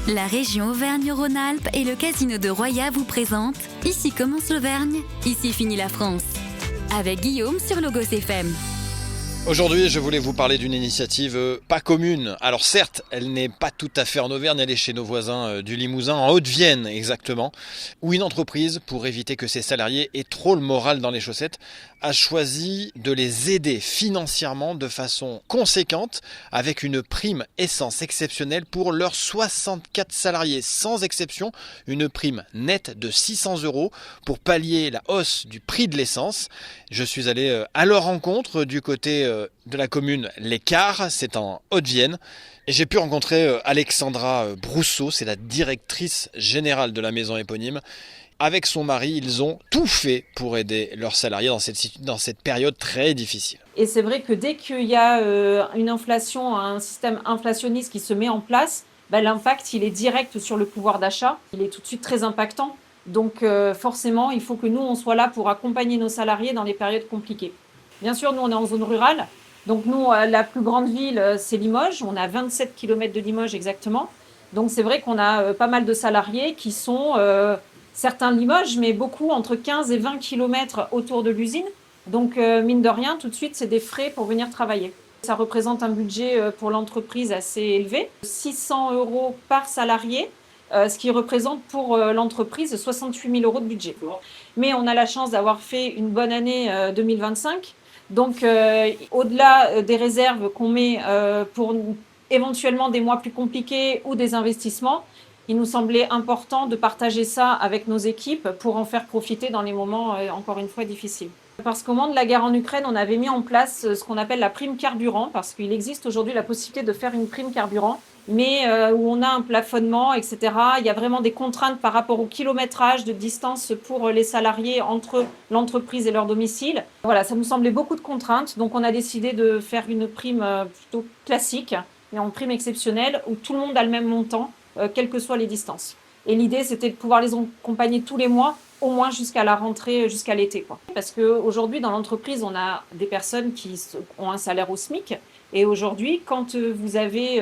La région Auvergne-Rhône-Alpes et le casino de Roya vous présentent Ici commence l'Auvergne, ici finit la France. Avec Guillaume sur Logos FM. Aujourd'hui, je voulais vous parler d'une initiative pas commune. Alors certes, elle n'est pas tout à fait en Auvergne, elle est chez nos voisins du Limousin, en Haute-Vienne exactement, où une entreprise, pour éviter que ses salariés aient trop le moral dans les chaussettes, a choisi de les aider financièrement de façon conséquente avec une prime essence exceptionnelle pour leurs 64 salariés, sans exception, une prime nette de 600 € pour pallier la hausse du prix de l'essence. Je suis allé à leur rencontre du côté de la commune Les Carres, c'est en Haute-Vienne. Et j'ai pu rencontrer Alexandra Brousseau, c'est la directrice générale de la maison éponyme. Avec son mari, ils ont tout fait pour aider leurs salariés dans cette période très difficile. Et c'est vrai que dès qu'il y a une inflation, un système inflationniste qui se met en place, l'impact il est direct sur le pouvoir d'achat, il est tout de suite très impactant. Donc forcément, il faut que nous, on soit là pour accompagner nos salariés dans les périodes compliquées. Bien sûr, nous, on est en zone rurale. Donc nous, la plus grande ville, c'est Limoges. On a 27 km de Limoges exactement. Donc c'est vrai qu'on a pas mal de salariés qui sont, certains Limoges, mais beaucoup entre 15 et 20 km autour de l'usine. Donc mine de rien, tout de suite, c'est des frais pour venir travailler. Ça représente un budget pour l'entreprise assez élevé, 600 € par salarié. Ce qui représente pour l'entreprise 68 000 € de budget. Mais on a la chance d'avoir fait une bonne année 2025. Donc, au-delà des réserves qu'on met pour éventuellement des mois plus compliqués ou des investissements, il nous semblait important de partager ça avec nos équipes pour en faire profiter dans les moments, encore une fois, difficiles. Parce qu'au moment de la guerre en Ukraine, on avait mis en place ce qu'on appelle la prime carburant, parce qu'il existe aujourd'hui la possibilité de faire une prime carburant, mais où on a un plafonnement, etc. Il y a vraiment des contraintes par rapport au kilométrage de distance pour les salariés entre l'entreprise et leur domicile. Voilà, ça nous semblait beaucoup de contraintes, donc on a décidé de faire une prime plutôt classique, mais en prime exceptionnelle, où tout le monde a le même montant, quelles que soient les distances. Et l'idée, c'était de pouvoir les accompagner tous les mois, au moins jusqu'à la rentrée, jusqu'à l'été, quoi. Parce qu'aujourd'hui, dans l'entreprise, on a des personnes qui ont un salaire au SMIC. Et aujourd'hui, quand vous avez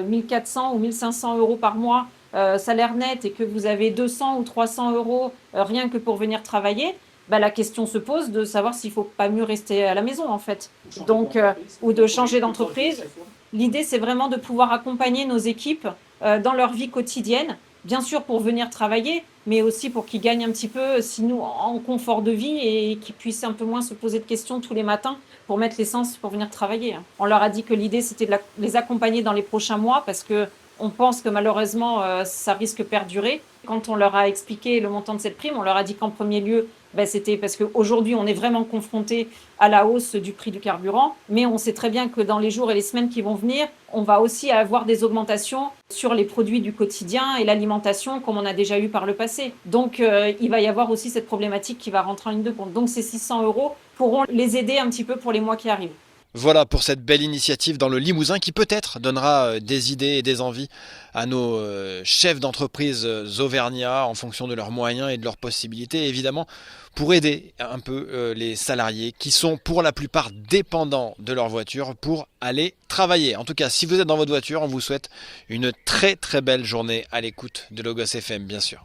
1400 ou 1500 € par mois salaire net et que vous avez 200 ou 300 € rien que pour venir travailler, la question se pose de savoir s'il ne faut pas mieux rester à la maison, en fait. Donc, ou de changer d'entreprise. L'idée, c'est vraiment de pouvoir accompagner nos équipes dans leur vie quotidienne. Bien sûr pour venir travailler, mais aussi pour qu'ils gagnent un petit peu sinon en confort de vie et qu'ils puissent un peu moins se poser de questions tous les matins pour mettre l'essence pour venir travailler. On leur a dit que l'idée, c'était de les accompagner dans les prochains mois parce qu'on pense que malheureusement, ça risque de perdurer. Quand on leur a expliqué le montant de cette prime, on leur a dit qu'en premier lieu, c'était parce qu'aujourd'hui, on est vraiment confronté à la hausse du prix du carburant, mais on sait très bien que dans les jours et les semaines qui vont venir, on va aussi avoir des augmentations sur les produits du quotidien et l'alimentation, comme on a déjà eu par le passé. Donc, il va y avoir aussi cette problématique qui va rentrer en ligne de compte. Donc, ces 600 € pourront les aider un petit peu pour les mois qui arrivent. Voilà pour cette belle initiative dans le Limousin qui peut-être donnera des idées et des envies à nos chefs d'entreprise auvergnats en fonction de leurs moyens et de leurs possibilités, évidemment, pour aider un peu les salariés qui sont pour la plupart dépendants de leur voiture pour aller travailler. En tout cas, si vous êtes dans votre voiture, on vous souhaite une très très belle journée à l'écoute de Logos FM, bien sûr.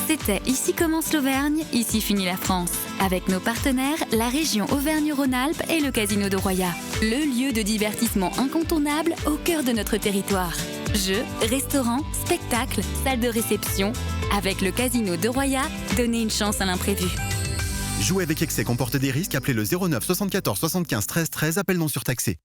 C'était Ici commence l'Auvergne, ici finit la France. Avec nos partenaires, la région Auvergne-Rhône-Alpes et le casino de Roya. Le lieu de divertissement incontournable au cœur de notre territoire. Jeux, restaurants, spectacles, salles de réception. Avec le casino de Roya, donnez une chance à l'imprévu. Jouer avec excès comporte des risques. Appelez le 09 74 75 13 13, appel non surtaxé.